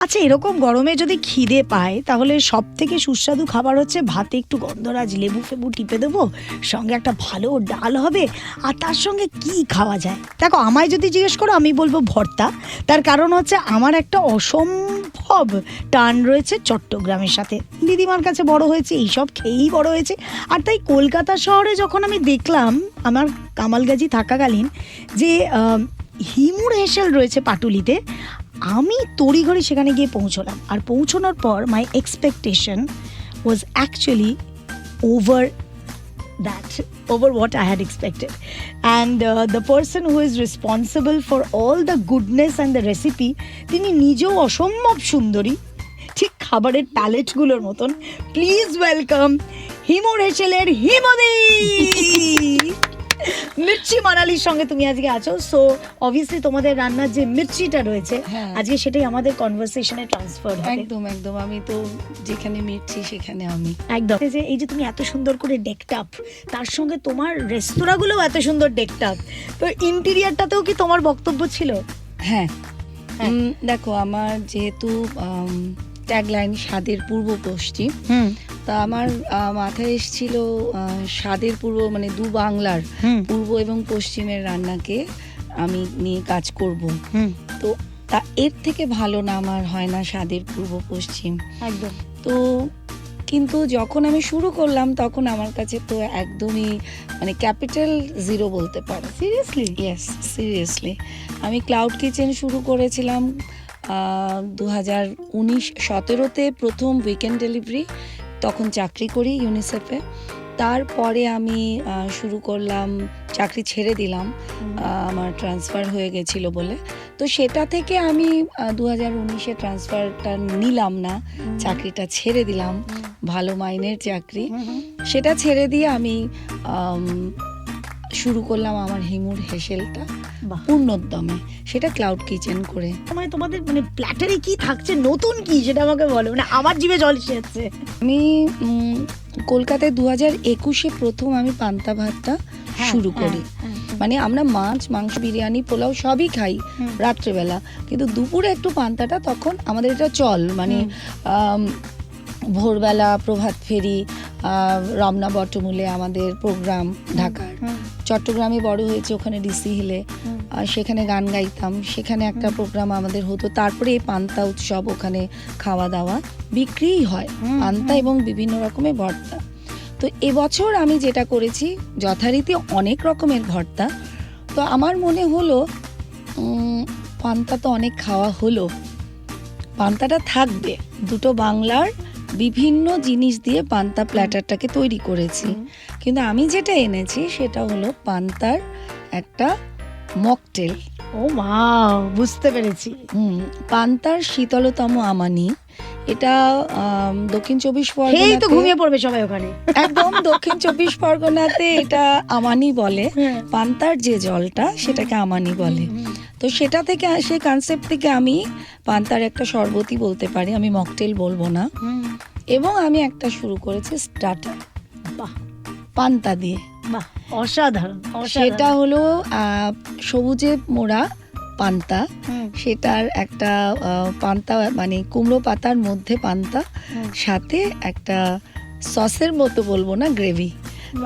আচ্ছা, এরকম গরমে যদি খিদে পায় তাহলে সব থেকে সুস্বাদু খাবার হচ্ছে ভাতে একটু গন্ধরাজ লেবু ফেবু টিপে দেবো, সঙ্গে একটা ভালো ডাল হবে, আর তার সঙ্গে কি খাওয়া যায়। দেখো, আমায় যদি জিজ্ঞেস করো আমি বলবো ভর্তা। তার কারণ হচ্ছে আমার একটা অসম্ভব টান রয়েছে চট্টগ্রামের সাথে। দিদিমার কাছে বড় হয়েছে, এইসব খেয়েই বড় হয়েছে। আর তাই কলকাতা শহরে যখন আমি দেখলাম আমার কামালগাজি থাকাকালীন যে হিমুর হেসেল রয়েছে পাটুলিতে, আমি তড়িঘড়ি সেখানে গিয়ে পৌঁছলাম। আর পৌঁছানোর পর মাই expectation was actually over what I had expected. And the person who is responsible for all the goodness and the recipe, তিনি নিজেও অসম্ভব সুন্দরী, ঠিক খাবারের প্যালেটগুলোর মতন। প্লিজ ওয়েলকাম হিমুর হেসেলের হিমদি। মির্চি মানালির সঙ্গে তুমি আজকে আছো, সো অবভিয়াসলি তোমাদের রান্নার যে মির্চিটা রয়েছে আজকে সেটাই আমাদের কনভারসেশনে ট্রান্সফার হবে। একদম একদম, আমি তো যেখানে মির্চি সেখানে আমি একদম। এই যে তুমি এত সুন্দর করে ডেকটাপ, তার সঙ্গে তোমার রেস্তোরাঁগুলোও এত সুন্দর ডেকটাপ, তো ইন্টেরিয়ারটাতেও কি তোমার বক্তব্য ছিল? হ্যাঁ, দেখো আমার যেহেতু ট্যাগলাইন স্বাদের পূর্ব পশ্চিম, তা আমার মাথায় এসেছিল স্বাদের পূর্ব মানে দু বাংলার পূর্ব এবং পশ্চিমের রান্নাকে আমি নিয়ে কাজ করব। তো তা এর থেকে ভালো নাম আর হয় না স্বাদের পূর্ব পশ্চিম। একদম। তো কিন্তু যখন আমি শুরু করলাম তখন আমার কাছে তো একদমই মানে ক্যাপিটাল জিরো বলতে পারো। সিরিয়াসলি? Yes, seriously. আমি ক্লাউড কিচেন শুরু করেছিলাম 2019-17-তে প্রথম উইকেন্ড ডেলিভারি, তখন চাকরি করি ইউনিসেফে। তারপরে আমি শুরু করলাম, চাকরি ছেড়ে দিলাম, আমার ট্রান্সফার হয়ে গেছিলো বলে। তো সেটা থেকে আমি 2019-এ ট্রান্সফারটা নিলাম না, চাকরিটা ছেড়ে দিলাম, ভালো মাইনের চাকরি। সেটা ছেড়ে দিয়ে আমি শুরু করলাম আমার হিমুর হেসেলটা পূর্ণোদ্যমে, সেটা ক্লাউড কিচেন করে। তোমাদের মানে প্ল্যাটারে কি থাকছে, নতুন কি সেটা আমাকে বলো, মানে আমার জিভে জল এসে যাচ্ছে। আমি কলকাতায় 2021-এ প্রথম আমি পান্তা ভাতটা শুরু করি। মানে আমরা মাছ, মাংস, বিরিয়ানি, পোলাও সবই খাই রাত্রেবেলা, কিন্তু দুপুরে একটু পান্তাটা তখন আমাদের এটা চল। মানে ভোরবেলা প্রভাত ফেরি, রমনা বটমূলে আমাদের প্রোগ্রাম, ঢাকার চট্টগ্রামে বড় হয়েছে, ওখানে ডিসি হিলে, সেখানে গান গাইতাম, সেখানে একটা প্রোগ্রাম আমাদের হতো। তারপরে এই পান্তা উৎসব, ওখানে খাওয়া দাওয়া বিক্রিই হয় পান্তা এবং বিভিন্ন রকমের ভর্তা। তো এবছর আমি যেটা করেছি যথারীতি অনেক রকমের ভর্তা। তো আমার মনে হলো পান্তা তো অনেক খাওয়া হলো, পান্তাটা থাকবে। দুটো বাংলার বিভিন্ন জিনিস দিয়ে পান্তা প্ল্যাটারটাকে তৈরি করেছি, কিন্তু আমি যেটা এনেছি সেটা হলো পান্তার একটা মকটেল। ও ওয়াও, বুঝতে পেরেছি। পান্তার শীতলতম আমানি, এটা দক্ষিণ চব্বিশ এই তো পরগনাতে ঘুমিয়ে পড়বে সবাই ওখানে। একদম দক্ষিণ চব্বিশ পরগনাতে এটা আমানি বলে। পান্তার যে জলটা সেটাকে আমানি বলে। তো সেটা থেকে, সেই কনসেপ্ট থেকে আমি পান্তার একটা শরবতই বলতে পারি, আমি মকটেল বলবো না। এবং আমি একটা শুরু করেছি স্টার্টার পান্তা দিয়ে। বাহ, অসাধারণ। সেটা হলো সবুজে মোড়া পান্তা, সেটার একটা পান্তা মানে কুমড়ো পাতার মধ্যে পান্তা, সাথে একটা সসের মতো বলবো না, গ্রেভি।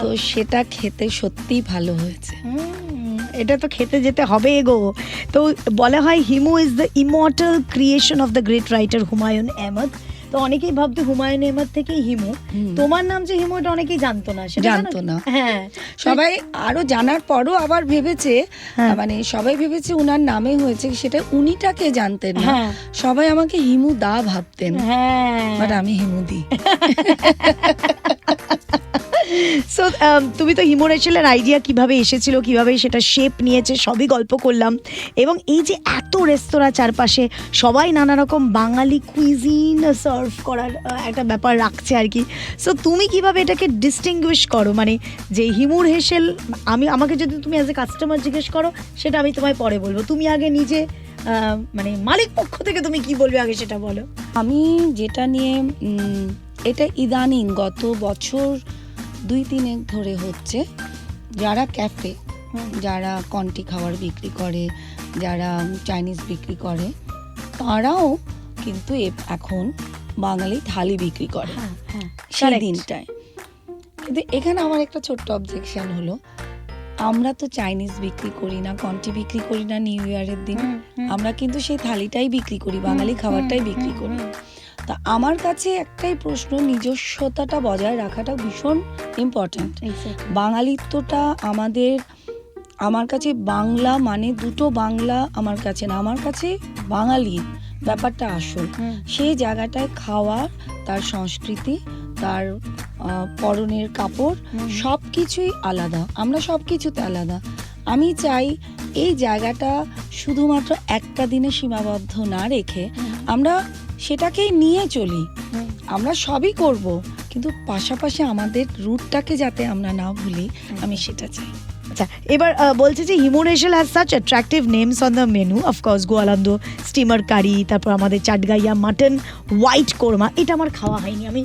তো সেটা খেতে সত্যিই ভালো হয়েছে। এটা তো খেতে যেতে হবে গো। তো বলা হয় Himu is the immortal creation of the great writer Humayun Ahmed. তো অনেকেই ভাবতো হুমায়ুন আহমেদ থেকেই হিমু। তোমার নাম যে হিমু এটা অনেকেই জানতো না, সেটা জানতো না। হ্যাঁ, সবাই আরো জানার পরও আবার ভেবেছে, মানে সবাই ভেবেছে উনার নামে হয়েছে, সেটা উনিটাকে জানতেন না। সবাই আমাকে হিমু দা ভাবতেন, বাট আমি হিমু দি। সো তুমি তো হিমুর হেসেলের আইডিয়া কিভাবে এসেছিল, কিভাবে সেটা শেপ নিয়েছে, সবই গল্প করলাম। এবং এই যে এত রেস্তোরাঁ চারপাশে, সবাই নানা রকম বাঙালি কুইজিন সার্ভ করার একটা ব্যাপার রাখছে আর কি। সো তুমি কিভাবে এটাকে ডিস্টিংগুইশ করো, মানে যে হিমুর হেসেল, আমাকে যদি তুমি অ্যাজ এ কাস্টমার জিজ্ঞেস করো সেটা আমি তোমায় পরে বলবো, তুমি আগে নিজে মানে মালিক পক্ষ থেকে তুমি কি বলবে আগে সেটা বলো। আমি যেটা নিয়ে এটা ইদানিং গত বছর 2-3 ধরে হচ্ছে, যারা ক্যাফে, যারা কন্টি খাবার বিক্রি করে, যারা চাইনিজ বিক্রি করে, তারাও কিন্তু এখন বাঙালি থালি বিক্রি করে হ্যাঁ হ্যাঁ সেই correct. দিনটায়। কিন্তু এখানে আমার একটা ছোট্ট অবজেকশন হলো, আমরা তো চাইনিজ বিক্রি করি না, কন্টি বিক্রি করি না নিউ ইয়ারের দিন, আমরা কিন্তু সেই থালিটাই বিক্রি করি, বাঙালি খাবারটাই বিক্রি করি। তা আমার কাছে একটাই প্রশ্ন, নিজস্বতাটা বজায় রাখাটা ভীষণ ইম্পর্ট্যান্ট। বাঙালিত্বটা আমার কাছে বাংলা মানে দুটো বাংলা আমার কাছে না, আমার কাছে বাঙালি ব্যাপারটা আসল। সেই জায়গাটায় খাওয়া, তার সংস্কৃতি, তার পরনের কাপড় সব কিছুই আলাদা, আমরা সব কিছুতে আলাদা। আমি চাই এই জায়গাটা শুধুমাত্র একটা দিনে সীমাবদ্ধ না রেখে আমরা সেটাকেই নিয়ে চলি। আমরা সবই করব, কিন্তু পাশাপাশি আমাদের রুটটাকে যাতে আমরা না ভুলি, আমি সেটা চাই। আচ্ছা, এবার বলছে যে হিমুর হেসেল has such attractive names on the menu, of course Goalando steamer curry, তারপর আমাদের চাটগাইয়া মাটন, হোয়াইট কোরমা। এটা আমার খাওয়া হয়নি, আমি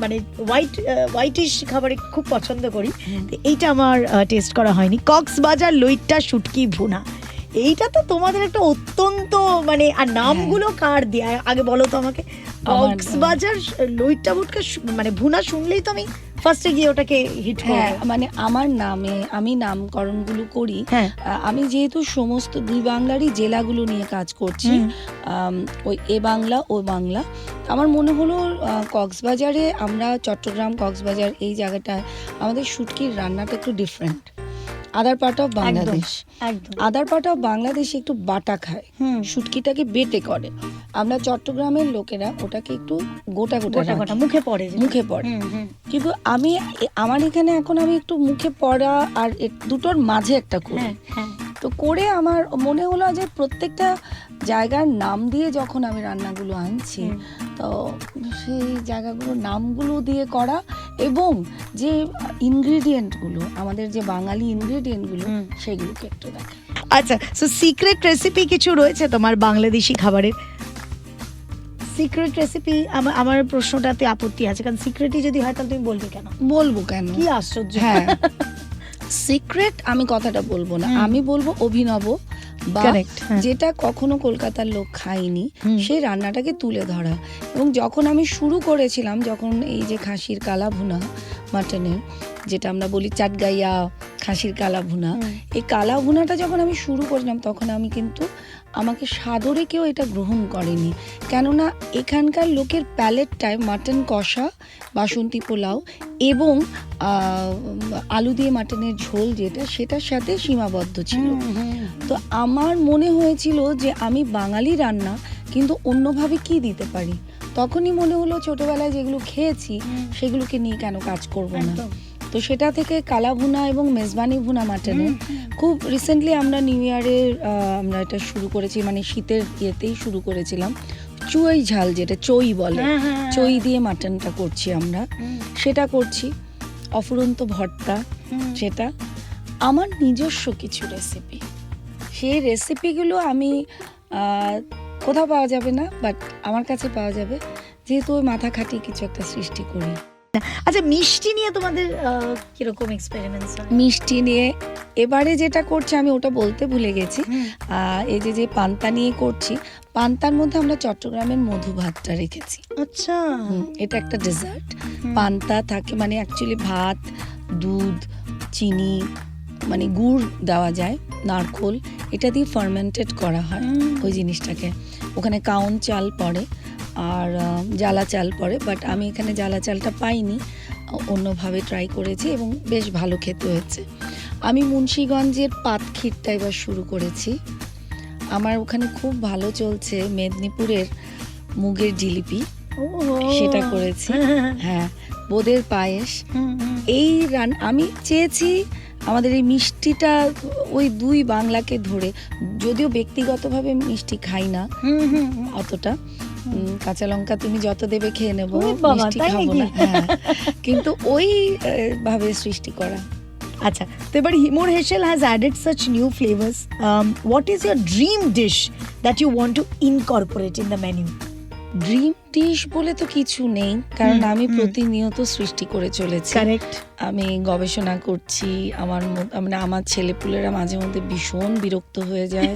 মানে হোয়াইটিশ খাবারে খুব পছন্দ করি, তো এইটা আমার টেস্ট করা হয়নি। কক্সবাজার লইট্টা শুটকি ভুনা, এইটা তো তোমাদের একটা অত্যন্ত মানে, আর নামগুলো কার দেয়া আগে বলো তো আমাকে। কক্সবাজার লইট্টা ভুটকা মানে ভুনা শুনলেই তো আমি ফার্স্টে গিয়ে ওটাকে হিট করব। হ্যাঁ, মানে আমার নামে আমি নামকরণগুলো করি। হ্যাঁ। আমি যেহেতু সমস্ত দুই বাংলারই জেলাগুলো নিয়ে কাজ করছি, ওই এ বাংলা ও বাংলা, আমার মনে হলো কক্সবাজারে, আমরা চট্টগ্রাম কক্সবাজার এই জায়গাটায় আমাদের শুটকির রান্নাটা একটু different. Other part of Bangladesh, other part of Bangladesh একটু বাটা খায়, শুটকিটাকে বেটে করে। আমরা চট্টগ্রামের লোকেরা ওটাকে একটু গোটা গোটা মুখে পড়ে। কিন্তু আমার এখানে এখন আমি একটু মুখে পড়া আর দুটোর মাঝে একটা করি। তো করে আমার মনে হলো যে প্রত্যেকটা জায়গার নাম দিয়ে যখন আমি রান্নাগুলো আনছি, তো সেই জায়গাগুলোর নামগুলো দিয়ে করা, এবং যে ইনগ্রিডিয়েন্টগুলো আমাদের যে বাঙালি ইনগ্রিডিয়েন্টগুলো সেগুলোকে একটু দেখা। আচ্ছা, সো সিক্রেট রেসিপি কিছু রয়েছে তোমার বাংলাদেশি খাবারের? সিক্রেট রেসিপি, আমার প্রশ্নটাতে আপত্তি আছে, কারণ সিক্রেটই যদি হয় তাহলে তুমি বলবে কেন? বলবো কেন, কি আশ্চর্য। হ্যাঁ, সিক্রেট আমি কথাটা বলবো না, আমি বলবো অভিনব, বা যেটা কখনো কলকাতার লোক খায়নি সেই রান্নাটাকে তুলে ধরা। এবং যখন আমি শুরু করেছিলাম, যখন এই যে খাসির কালা ভুনা, মাটনের যেটা আমরা বলি চাটগাইয়া খাসির কালা ভুনা, এই কালা ভুনাটা যখন আমি শুরু করলাম, তখন আমি কিন্তু আমাকে সাদরে কেউ এটা গ্রহণ করেনি, কেননা এখানকার লোকের প্যালেটটায় মাটন কষা, বাসন্তী পোলাও এবং আলু দিয়ে মাটনের ঝোল যেটা, সেটার সাথে সীমাবদ্ধ ছিল। তো আমার মনে হয়েছিল যে আমি বাঙালি রান্না কিন্তু অন্যভাবে কি দিতে পারি। তখনই মনে হলো ছোটবেলায় যেগুলো খেয়েছি সেগুলোকে নিয়ে কেন কাজ করব না। তো সেটা থেকে কালা ভুনা এবং মেজবানি ভুনা মাটনের খুব রিসেন্টলি আমরা নিউ ইয়ারের আমরা এটা শুরু করেছি, মানে শীতের ইয়েতেই শুরু করেছিলাম। চুই ঝাল, যেটা চই বলে, চই দিয়ে মাটনটা করছি আমরা, সেটা করছি। অফুরন্ত ভর্তা, সেটা আমার নিজস্ব কিছু রেসিপি। সেই রেসিপিগুলো আমি কোথাও পাওয়া যাবে না, বাট আমার কাছে পাওয়া যাবে, যেহেতু ওই মাথা খাটিয়ে কিছু একটা সৃষ্টি করি। আচ্ছা, মিষ্টি নিয়ে তোমাদের কিরকম এক্সপেরিমেন্টস হয়? মিষ্টি নিয়ে এবারে যেটা করছি, আমি ওটা বলতে ভুলে গেছি, এই যে পান্তা নিয়ে করছি, পান্তার মধ্যে আমরা চট্টগ্রামের মধু ভাতটা রেখেছি। আচ্ছা, এটা একটা ডেজার্ট। পান্তা থাকে মানে অ্যাকচুয়ালি ভাত, দুধ, চিনি, মানে গুড় দেওয়া যায়, নারকোল, এটা দিয়ে ফার্মেন্টেড করা হয় ওই জিনিসটাকে। ওখানে কাউন চাল পড়ে আর জ্বালা চাল পড়ে, বাট আমি এখানে জ্বালা চালটা পাইনি, অন্যভাবে ট্রাই করেছি এবং বেশ ভালো খেতে হয়েছে। আমি মুন্সিগঞ্জের পাতক্ষীরটা এবার শুরু করেছি, আমার ওখানে খুব ভালো চলছে। মেদিনীপুরের মুগের জিলিপি, সেটা করেছি। হ্যাঁ, বোদের পায়েস। এই আমি চেয়েছি আমাদের এই মিষ্টিটা ওই দুই বাংলাকে ধরে, যদিও ব্যক্তিগতভাবে মিষ্টি খাই না অতটা, কাঁচা লঙ্কা তুমি যত দেবে খেয়ে নেবো, মিষ্টি খাবো না, কিন্তু ওই ভাবে সৃষ্টি করা। আচ্ছা, তো এবার হিমুর হেসেল has added such new flavours. What is your dream dish that you want to incorporate in the menu? Dream dish বলে তো কিছু নেই, কারণ আমি প্রতিনিয়ত সৃষ্টি করে চলেছি। কারেক্ট। আমি গবেষণা করছি। আমার ছেলেপুলেরা মাঝে মধ্যে ভীষণ বিরক্ত হয়ে যায়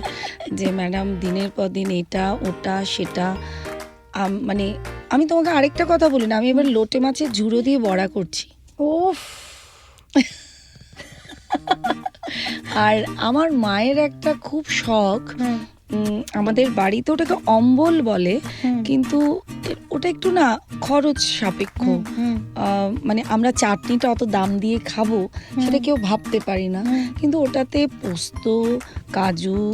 যে ম্যাডাম দিনের পর দিন এটা ওটা সেটা, মানে আমি তোমাকে আরেকটা কথা বলি না, আমি এবার লোটে মাছের ঝুড়ো দিয়ে বড়া করছি। ওফ, আর আমার মায়ের একটা খুব শখ, আমাদের বাড়িতে ওটাকে অম্বল বলে, কিন্তু ওটা একটু না খরচ সাপেক্ষ। মানে আমরা চাটনিটা অত দাম দিয়ে খাবো সেটা কেউ ভাবতে পারি না, কিন্তু ওটাতে পোস্ত, কাজু,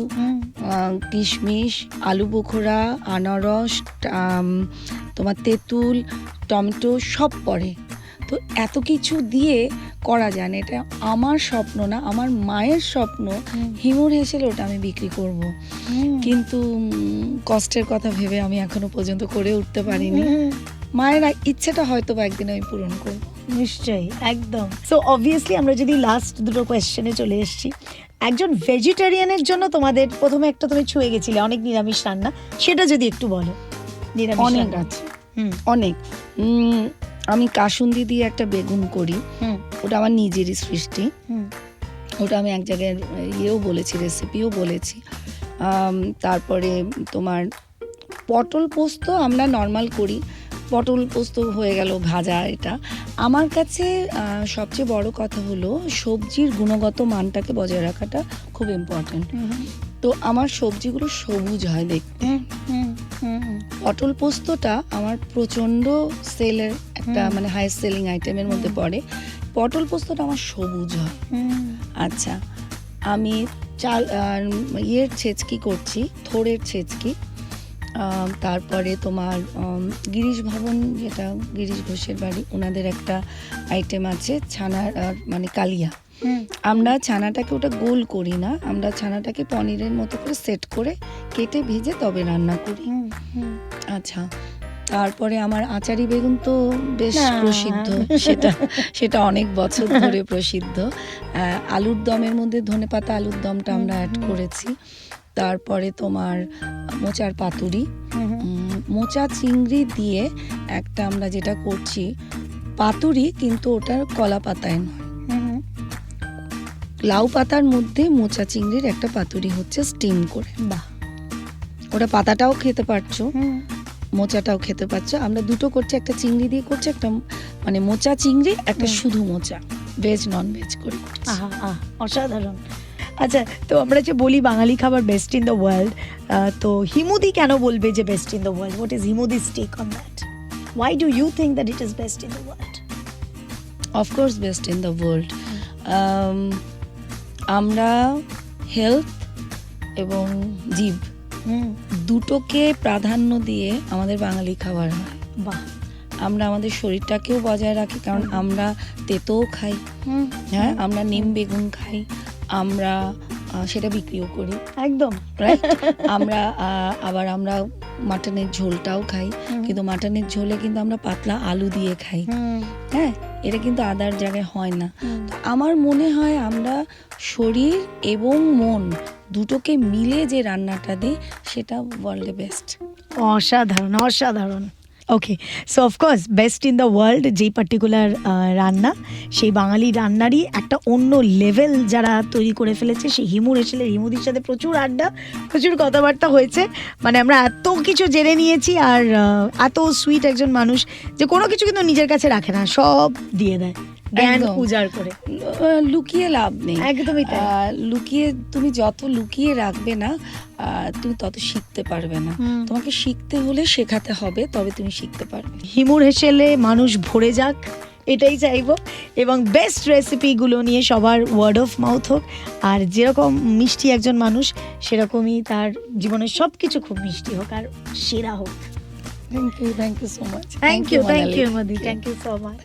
কিশমিশ, আলু বোখরা, আনারস, তোমার তেঁতুল, টমেটো সব পড়ে। তো এত কিছু দিয়ে করা যায় না। এটা আমার স্বপ্ন না, আমার মায়ের স্বপ্ন হিমুর হেসেলে ওটা আমি বিক্রি করব, কিন্তু কষ্টের কথা ভেবে আমি এখনো পর্যন্ত করে উঠতে পারিনি। মায়ের ইচ্ছেটা হয়তো বা একদিন আমি পূরণ করব। নিশ্চয়ই, একদম। সো অবভিয়াসলি আমরা যদি লাস্ট দুটো কোয়েশ্চেনে চলে এসেছি, একজন ভেজিটেরিয়ানের জন্য তোমাদের প্রথমে একটা তুমি ছুঁয়ে গেছিলে অনেক নিরামিষ রান্না, সেটা যদি একটু বলো। নিরামিষ অনেক রান্না আছে, অনেক। আমি কাসুন্দি দিয়ে একটা বেগুন করি, ওটা আমার নিজেরই সৃষ্টি। ওটা আমি এক জায়গায় ইয়েও বলেছি, রেসিপিও বলেছি। তারপরে তোমার পটল পোস্ত আমরা নর্মাল করি, পটল পোস্ত হয়ে গেল ভাজা। এটা আমার কাছে সবচেয়ে বড় কথা হলো সবজির গুণগত মানটাকে বজায় রাখাটা খুব ইম্পর্টেন্ট। তো আমার সবজিগুলো সবুজ হয় দেখতে। পটল পোস্তটা আমার প্রচণ্ড সেলের একটা মানে হাই সেলিং আইটেমের মধ্যে পড়ে। পটল পোস্তটা আমার সবুজ হয়। আচ্ছা, আমি ইয়ের ছেচকি করছি, থোড়ের ছেচকি। তারপরে তোমার গিরিশ ভবন, যেটা গিরিশ ঘোষের বাড়ি, ওনাদের একটা আইটেম আছে ছানার মানে কালিয়া। আমরা ছানাটাকে ওটা গোল করি না, আমরা ছানাটাকে পনিরের মতো করে সেট করে কেটে ভেজে তবে রান্না করি। আচ্ছা, তারপরে আমার আচারি বেগুন তো বেশ প্রসিদ্ধ, সেটা অনেক বছর ধরে প্রসিদ্ধ। আলুর দমের মধ্যে ধনেপাতা আলুর দমটা আমরা অ্যাড করেছি। তারপরে তোমার মোচার পাতুরি, মোচা চিংড়ি দিয়ে একটা আমরা যেটা করছি পাতুরি, কিন্তু ওটা কলা পাতায় নয়, লাউ পাতার মধ্যে মোচা চিংড়ির একটা পাতুরি হচ্ছে স্টিম করে। বাহ, ওটা পাতাটাও খেতে পারছো, মোচাটাও খেতে পারছো। আমরা দুটো করছি, একটা চিংড়ি দিয়ে করছি, একটা মানে মোচা চিংড়ি, একটা শুধু মোচা, ভেজ নন ভেজ করে করছি। অসাধারণ। আচ্ছা, তো আমরা যে বলি বাঙালি খাবার বেস্ট ইন দ্য ওয়ার্ল্ড, তো হিমুদি কেন বলবে যে best in the world? What is হিমুদিস take on that? Why do you think that it is best in the world? Of course best in the world. আমরা হেলথ এবং জীব দুটোকে প্রাধান্য দিয়ে আমাদের বাঙালি খাবার হয়। বাহ, আমরা আমাদের শরীরটাকেও বজায় রাখি, কারণ আমরা তেঁতোও খাই, হ্যাঁ, আমরা নিম বেগুন খাই, আমরা সেটা বিক্রিও করি, একদম রাইট। আমরা আবার আমরা মাটনের ঝোলটাও খাই, কিন্তু মাটনের ঝোলে কিন্তু আমরা পাতলা আলু দিয়ে খাই, হ্যাঁ, এটা কিন্তু আদার জায়গায় হয় না। তো আমার মনে হয় আমরা শরীর এবং মন দুটোকে মিলে যে রান্নাটা দিই সেটা ওয়ার্ল্ডে বেস্ট। অসাধারণ, অসাধারণ। Okay, so of course best in the world যেই পার্টিকুলার রান্না, সেই বাঙালি রান্নারই একটা অন্য লেভেল যারা তৈরি করে ফেলেছে সেই হিমুর হেসেলের হিমুদির সাথে প্রচুর আড্ডা, প্রচুর কথাবার্তা হয়েছে। মানে আমরা এত কিছু জেনে নিয়েছি, আর এত সুইট একজন মানুষ যে কোনো কিছু কিন্তু নিজের কাছে রাখে না, সব দিয়ে দেয় জ্ঞান উজাড় করে। লুকিয়ে লাভ নেই, একদমই তাই। তুমি যত লুকিয়ে রাখবে না তুমি তত শিখতে পারবে না। তোমাকে শিখতে হলে শেখাতে হবে, তবে তুমি শিখতে পারবে। হিমুর হেসেলে মানুষ ভরে যাক, এটাই চাইবো। এবং বেস্ট রেসিপিগুলো নিয়ে সবার ওয়ার্ড অফ মাউথ হোক, আর যেরকম মিষ্টি একজন মানুষ সেরকমই তার জীবনের সব কিছু খুব মিষ্টি হোক আর সেরা হোক। Thank you so much. Thank you, মধি, থ্যাংক ইউ সো মাচ।